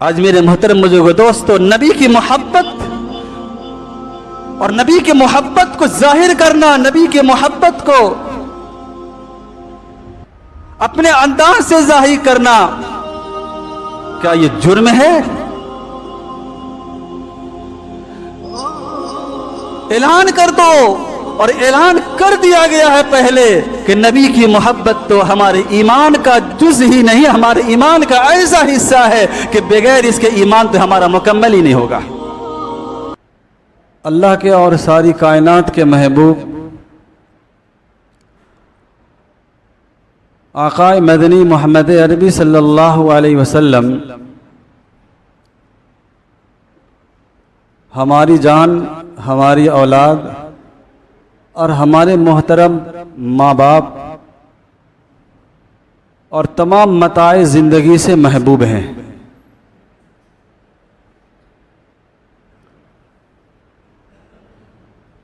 आज मेरे मोहतरम बुजुर्गों दोस्तों, नबी की मोहब्बत और नबी की मोहब्बत को जाहिर करना, नबी की मोहब्बत को अपने अंदाज से जाहिर करना, क्या ये जुर्म है? ऐलान कर दो। और ऐलान कर दिया गया है पहले कि नबी की मोहब्बत तो हमारे ईमान का जुज़ ही नहीं, हमारे ईमान का ऐसा हिस्सा है कि बगैर इसके ईमान तो हमारा मुकम्मल ही नहीं होगा। अल्लाह के और सारी कायनात के महबूब आक़ाए मदनी मोहम्मद अरबी सल्लल्लाहु अलैहि वसल्लम हमारी जान, हमारी औलाद और हमारे मोहतरम माँ बाप और तमाम मताए ज़िंदगी से महबूब हैं।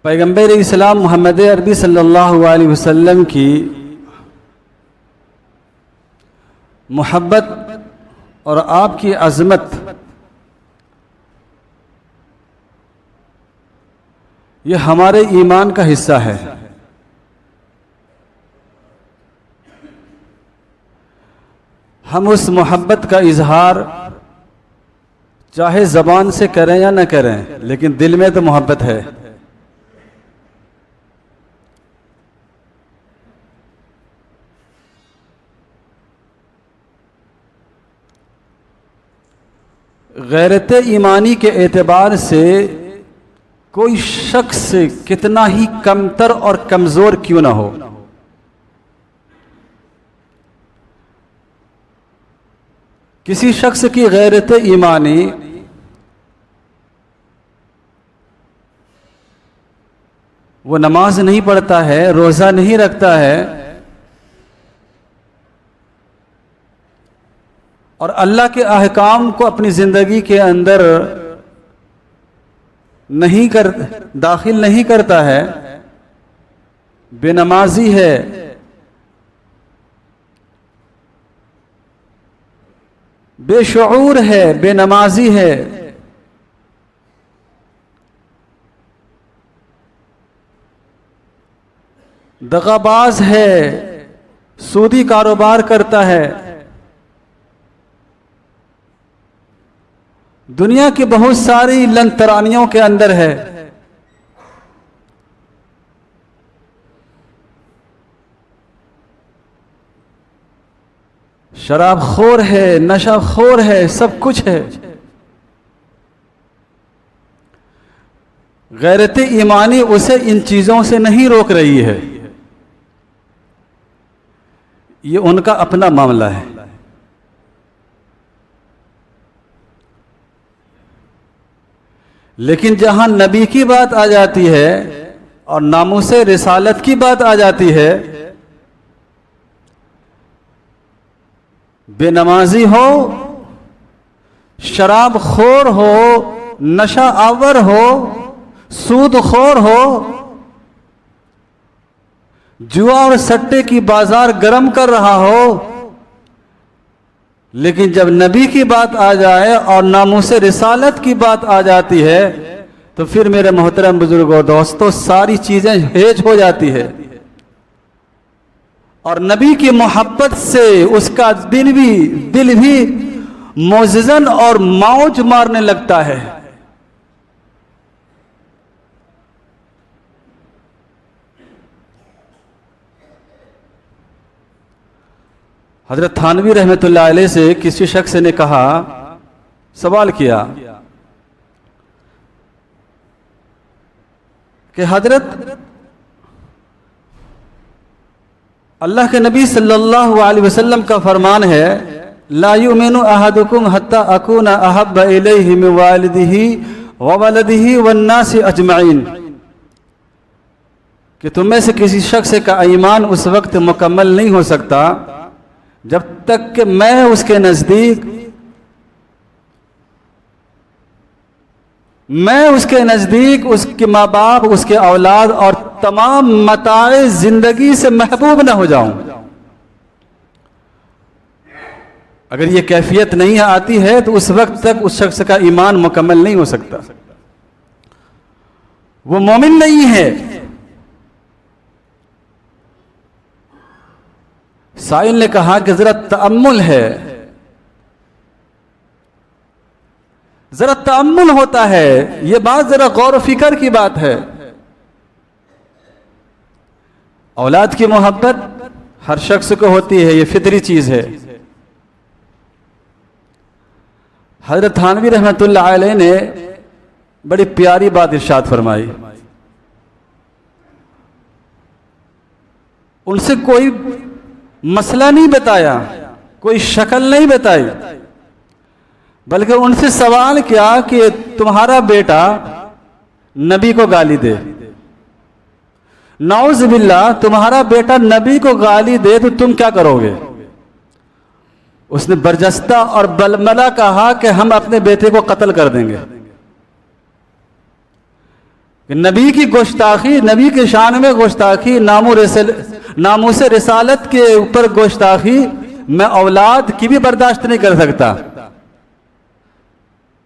पैगंबर इस्लाम मोहम्मद अरबी सल्लल्लाहु अलैहि वसल्लम की मोहब्बत और आपकी अज़मत ये हमारे ईमान का हिस्सा है। हम उस मोहब्बत का इजहार चाहे ज़बान से करें या न करें, लेकिन दिल में तो मोहब्बत है। गैरत ईमानी के एतबार से कोई शख्स कितना ही कमतर और कमज़ोर क्यों ना हो, किसी शख्स की गैरत ईमानी वो नमाज नहीं पढ़ता है, रोज़ा नहीं रखता है और अल्लाह के अहकाम को अपनी ज़िंदगी के अंदर दाखिल नहीं करता है, बेनमाजी है, बेशऊर है, बेनमाजी है, दगाबाज है, सूदी कारोबार करता है, दुनिया की बहुत सारी लंतरानियों के अंदर है, शराबखोर है, नशाखोर है, सब कुछ है। गैरत ईमानी उसे इन चीजों से नहीं रोक रही है, ये उनका अपना मामला है। लेकिन जहां नबी की बात आ जाती है और नामूसे रिसालत की बात आ जाती है, बेनमाजी हो, शराबखोर हो, नशा आवर हो, सूदखोर हो, जुआ और सट्टे की बाजार गर्म कर रहा हो, लेकिन जब नबी की बात आ जाए और नामूसे रिसालत की बात आ जाती है तो फिर मेरे मोहतरम बुजुर्गों दोस्तों सारी चीजें हेज हो जाती है और नबी की मोहब्बत से उसका दिल भी मोजज़न और मौज मारने लगता है। हजरत थानवी रहमतुल्लाह अलैह से किसी शख्स ने कहा, सवाल किया कि हजरत अल्लाह के नबी सल्लल्लाहु अलैहि वसल्लम का फरमान है, ला युमिनु अहदुकुम हत्ता अकूना अहब्ब इलैहि मिन वालिदिही व वलदिही वन्नासि अजमईन, कि तुम में से किसी शख्स का ईमान उस वक्त मुकम्मल नहीं हो सकता जब तक कि मैं उसके नज़दीक उसके माँ बाप, उसके औलाद और तमाम मताए जिंदगी से महबूब न हो जाऊं। अगर ये कैफियत नहीं आती है तो उस वक्त तक उस शख्स का ईमान मुकम्मल नहीं हो सकता, वो मोमिन नहीं है। साइल ने कहा कि जरा तअम्मुल है, जरा तअम्मुल होता है, ये बात जरा गौर फिक्र की बात है। औलाद की मोहब्बत हर शख्स को होती है, ये फितरी चीज है। हजरत थानवी रहमतुल्लाह अलैह ने बड़ी प्यारी बात इरशाद फरमाई। उनसे कोई मसला नहीं बताया, कोई शक्ल नहीं बताई, बल्कि उनसे सवाल किया कि तुम्हारा बेटा नबी को गाली दे, नाउज़ बिल्लाह, तुम्हारा बेटा नबी को गाली दे तो तुम क्या करोगे? उसने बरजस्ता और बलमला कहा कि हम अपने बेटे को कत्ल कर देंगे। कि नबी की गुस्ताखी, नबी के शान में गुस्ताखी, नामूस रिसालत के ऊपर गुस्ताखी मैं औलाद की भी बर्दाश्त नहीं कर सकता।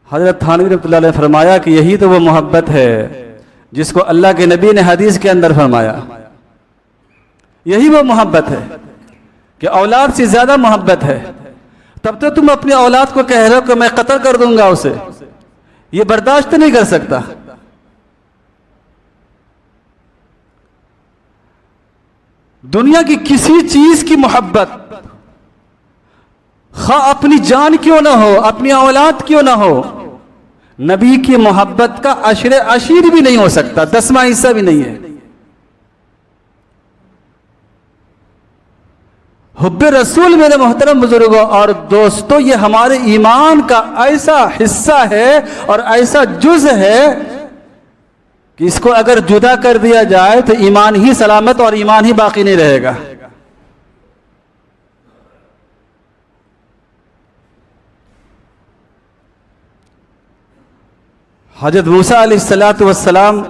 हजरत थानवी रहमतुल्लाह अलैह फरमाया कि यही तो वो मोहब्बत है जिसको अल्लाह के नबी ने हदीस के अंदर फरमाया। यही वो मोहब्बत है कि औलाद से ज्यादा मोहब्बत है। तब तो तुम अपनी औलाद को कह रहे हो कि मैं कत्ल कर दूंगा उसे, ये बर्दाश्त नहीं कर सकता। दुनिया की किसी चीज की मोहब्बत, खा अपनी जान क्यों ना हो, अपनी औलाद क्यों ना हो, नबी की मोहब्बत का अशरे अशीर भी नहीं हो सकता, 10वां हिस्सा भी नहीं है। हुब्बे रसूल मेरे मोहतरम बुजुर्गों और दोस्तों, ये हमारे ईमान का ऐसा हिस्सा है और ऐसा जुज है कि इसको अगर जुदा कर दिया जाए तो ईमान ही सलामत और ईमान ही बाकी नहीं रहेगा। हजरत मूसा अलैहिस्सलातु वस्सलाम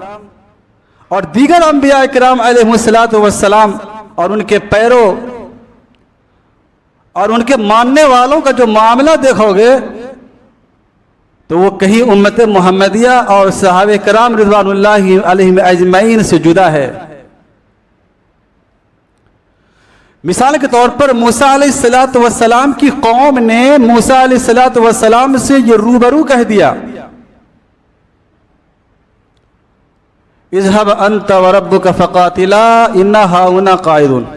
और दीगर अंबिया इकराम अलैहिस्सलातु वस्सलाम और उनके पैरों और उनके मानने वालों का जो मामला देखोगे तो वो कहीं उम्मत मोहम्मदिया और सहाबे कराम रिज़वानुल्लाहि अलैहिम अजमईन से जुदा है। मिसाल के तौर पर मूसा अलैहिस्सलातु वस्सलाम की कौम ने मूसा अलैहिस्सलातु वस्सलाम से ये रूबरू कह दिया, इज़हब अंत व रब्बुका फ़क़ातिला इन्ना हाउना क़ाइदुन,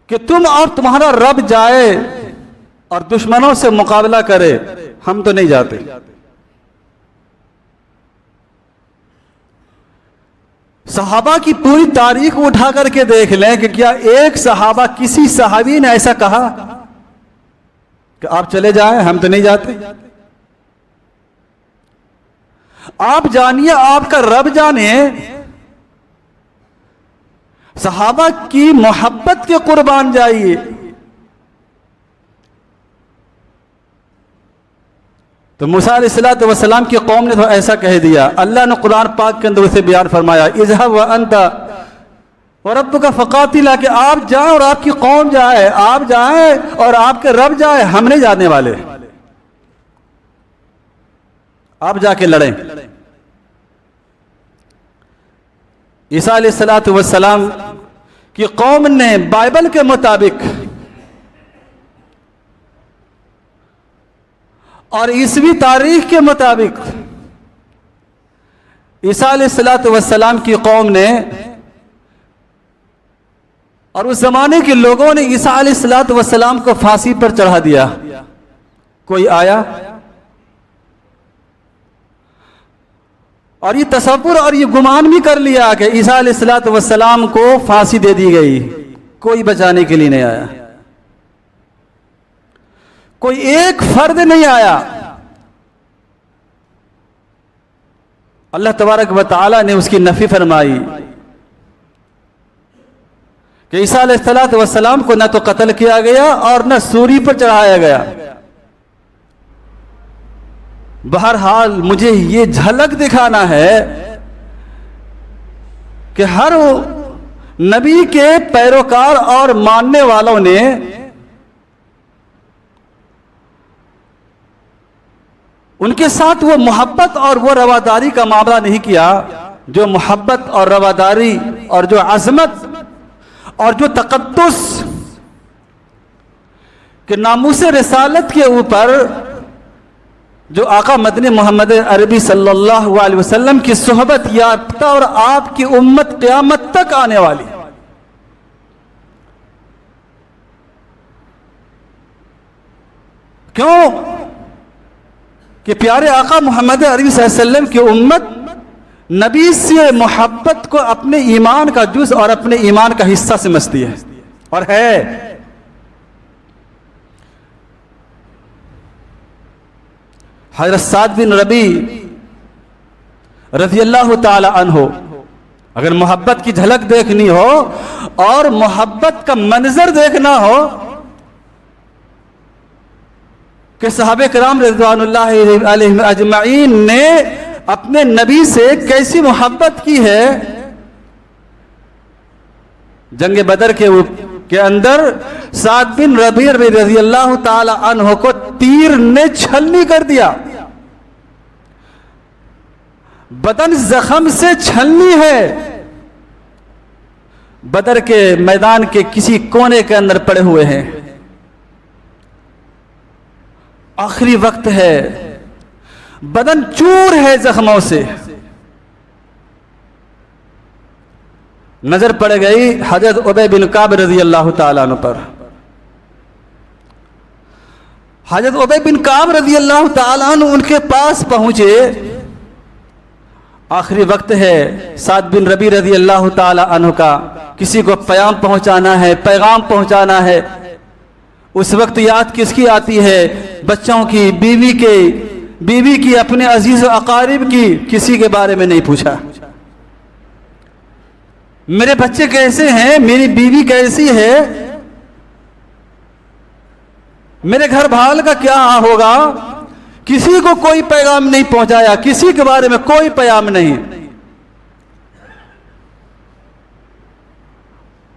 कि तुम और तुम्हारा रब जाए और दुश्मनों से मुकाबला करे, हम तो नहीं जाते। सहाबा की पूरी तारीख उठा करके देख लें कि क्या एक सहाबा, किसी सहाबी ने ऐसा कहा कि आप चले जाएं, हम तो नहीं जाते। आप जानिए, आपका रब जाने, सहाबा की मोहब्बत के कुर्बान जाइए। तो मूसा अलैहिस्सलातु वस्सलाम की कौम ने तो ऐसा कह दिया। अल्लाह ने कुरान पाक के अंदर उसे बयान फरमाया, इज़हब व अंत व रब्बुका फ़क़ातिला, कि आप जाएं और आपकी कौम जाए, आप जाएं और आपके रब जाए, हम नहीं जाने वाले, आप जाके लड़ें। ईसा अलैहिस्सलातु वस्सलाम की कौम ने बाइबल के मुताबिक और ईसवी तारीख के मुताबिक ईसा अलैहिस्सलातु वस्सलाम की कौम ने और उस जमाने के लोगों ने ईसा अलैहिस्सलातु वस्सलाम को फांसी पर चढ़ा दिया। कोई आया और ये तसव्वुर और ये गुमान भी कर लिया कि ईसा अलैहिस्सलातु वस्सलाम को फांसी दे दी गई, कोई बचाने के लिए नहीं आया, कोई एक फर्द नहीं आया। अल्लाह तबारक व तआला ने उसकी नफी फरमाई कि ईसा अलैहिस्सलातु वस्सलाम को न तो कत्ल किया गया और न सूली पर चढ़ाया गया। बहरहाल मुझे ये झलक दिखाना है कि हर नबी के पैरोकार और मानने वालों ने उनके साथ वो मोहब्बत और वो रवादारी का मामला नहीं किया जो मोहब्बत और रवादारी और जो अजमत और जो तकद्दुस के नामूस रिसालत के ऊपर जो आका मदनी मोहम्मद अरबी सल्लल्लाहु अलैहि वसल्लम की सोहबत याफ्ता और आपकी उम्मत क़यामत तक आने वाली। क्यों कि प्यारे आका मोहम्मद अरबी सल्लल्लाहु अलैहि वसल्लम की उम्मत नबी से मोहब्बत को अपने ईमान का जुज़ और अपने ईमान का हिस्सा समझती है और है। हज़रत साद बिन रबी रज़ी अल्लाह ताला अन्हो, अगर मोहब्बत की झलक देखनी हो और मोहब्बत का मंजर देखना हो कि सहाबे किराम रिज़वानुल्लाहि अलैहिम अजमईन ने अपने नबी से कैसी मोहब्बत की है। जंग बदर के अंदर साद बिन रबी रज़ी अल्लाह ताला अन्हो को तीर ने छलनी कर दिया, बदन जख्म से छलनी है। बदर के मैदान के किसी कोने के अंदर पड़े हुए हैं, आखिरी वक्त है, बदन चूर है जख्मों से। नजर पड़ गई हजरत उबय बिन काब रज़ी अल्लाह ताला अन्हु पर। हजरत उबय बिन काब रज़ी अल्लाह ताला अन्हु उनके पास पहुंचे। आखिरी वक्त है, साद बिन रबी रज़ी अल्लाह ताला अन्हु का किसी को प्याम पहुंचाना है, पैगाम पहुंचाना है। उस वक्त याद किसकी आती है? बच्चों की, बीवी की, अपने अजीज अकारिब की। किसी के बारे में नहीं पूछा, मेरे बच्चे कैसे हैं, मेरी बीवी कैसी है, मेरे घर भाल का क्या होगा। किसी को कोई पैगाम नहीं पहुंचाया, किसी के बारे में कोई पैगाम नहीं।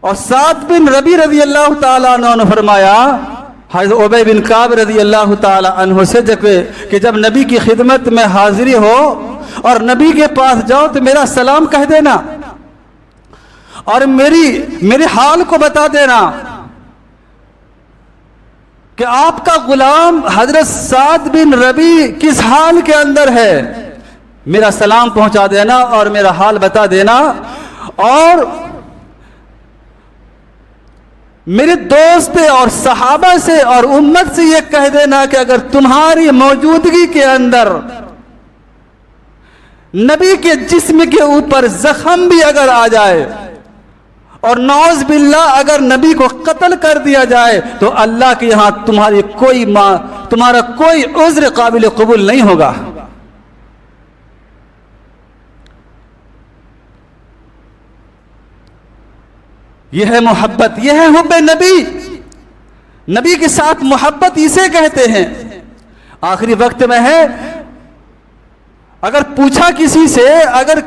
और साद बिन रबी रज़ी अल्लाह ताला अन्हु ने फरमाया हज़रत उबय बिन काब रज़ी अल्लाह ताला अन्हु से कि जब नबी की खिदमत में हाजिरी हो और नबी के पास जाओ तो मेरा सलाम कह देना और मेरे हाल को बता देना कि आपका गुलाम हजरत साद बिन रबी किस हाल के अंदर है। मेरा सलाम पहुंचा देना और मेरा हाल बता देना और मेरे दोस्त और सहाबा से और उम्मत से यह कह देना कि अगर तुम्हारी मौजूदगी के अंदर नबी के जिस्म के ऊपर जख्म भी अगर आ जाए और नौज बिल्लाह अगर नबी को कत्ल कर दिया जाए तो अल्लाह के यहां तुम्हारा कोई उज़्र काबिल कबूल नहीं होगा। यह है मोहब्बत, यह है हुब्बे नबी। नबी के साथ मोहब्बत इसे कहते हैं। आखिरी वक्त में है, अगर पूछा किसी से, अगर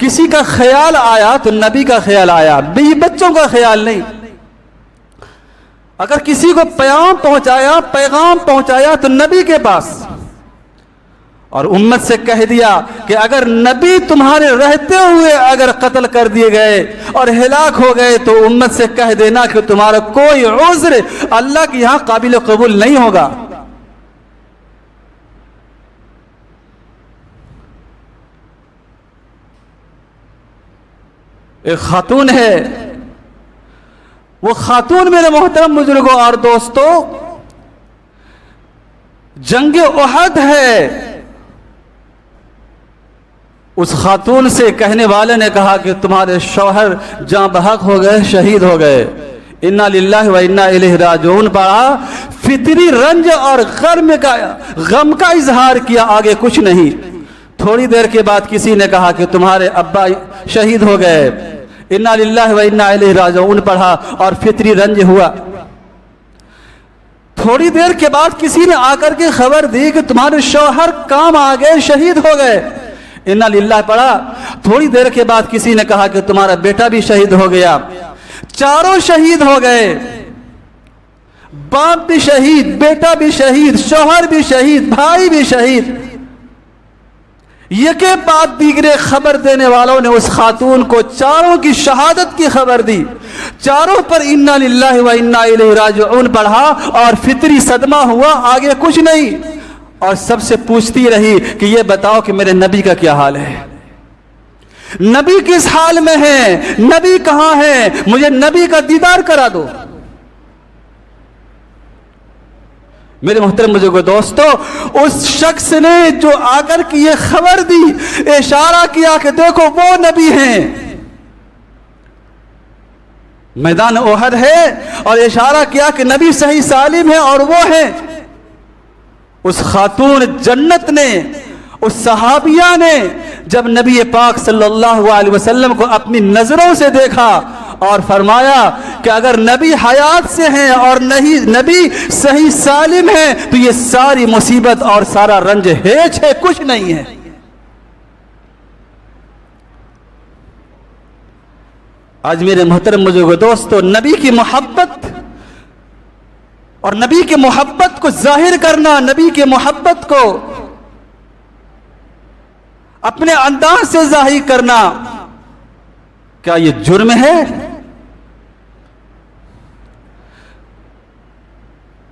किसी का ख्याल आया तो नबी का ख्याल आया, बीवी बच्चों का ख्याल नहीं। अगर किसी को पैगाम पहुंचाया तो नबी के पास। और उम्मत से कह दिया कि अगर नबी तुम्हारे रहते हुए अगर कत्ल कर दिए गए और हिलाक हो गए तो उम्मत से कह देना कि तुम्हारा कोई उज़्र अल्लाह के यहां काबिल कबूल नहीं होगा। एक खातून है, वो खातून मेरे मोहतरम बुजुर्गों और दोस्तों जंग उहद है। उस खातून से कहने वाले ने कहा कि तुम्हारे शौहर जाँ बहक हो गए, शहीद हो गए। इन्ना लिल्लाहि व इन्ना इलैहि राजिऊन पढ़ा, फितरी रंज और गम का इजहार किया, आगे कुछ नहीं। थोड़ी देर के बाद किसी ने कहा कि तुम्हारे अब्बा शहीद हो गए। इन्ना लिल्लाहि व इन्ना इलैहि राजिऊन पढ़ा और फितरी रंज हुआ। थोड़ी देर के बाद किसी ने आकर के खबर दी कि तुम्हारे शौहर काम आ गए, शहीद हो गए। इन्ना लिल्लाह पढ़ा। थोड़ी देर के बाद किसी ने कहा कि तुम्हारा बेटा भी शहीद हो गया। चारों शहीद हो गए, बाप भी शहीद, बेटा भी शहीद, शौहर भी शहीद, भाई भी शहीद। ये के बाद दीगरे खबर देने वालों ने उस खातून को चारों की शहादत की खबर दी, चारों पर इन्ना लिल्लाहि व इन्ना इलैहि राजिऊन पढ़ा और फितरी सदमा हुआ, आगे कुछ नहीं। और सबसे पूछती रही कि ये बताओ कि मेरे नबी का क्या हाल है, नबी किस हाल में है, नबी कहां है, मुझे नबी का दीदार करा दो। मेरे मोहतरम बुजुर्गों दोस्तों, उस शख्स ने जो आकर की ये खबर दी, इशारा किया कि देखो वो नबी हैं, मैदान ओहद है, और इशारा किया कि नबी सही सालिम है और वो है। उस खातून जन्नत ने, उस सहाबिया ने जब नबी पाक सल्लल्लाहु अलैहि वसल्लम को अपनी नजरों से देखा और फरमाया कि अगर नबी हयात से हैं और नहीं नबी सही सालिम है तो ये सारी मुसीबत और सारा रंज हेच है, कुछ नहीं है। आज मेरे मोहतरम बुजुर्गों दोस्तों, नबी की मोहब्बत और नबी की मोहब्बत को जाहिर करना, नबी की मोहब्बत को अपने अंदाज से जाहिर करना, क्या ये जुर्म है?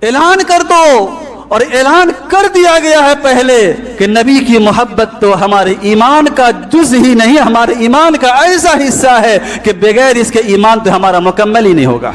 ऐलान कर दो, और ऐलान कर दिया गया है पहले कि नबी की मोहब्बत तो हमारे ईमान का जुज़ ही नहीं, हमारे ईमान का ऐसा हिस्सा है कि बगैर इसके ईमान तो हमारा मुकम्मल ही नहीं होगा।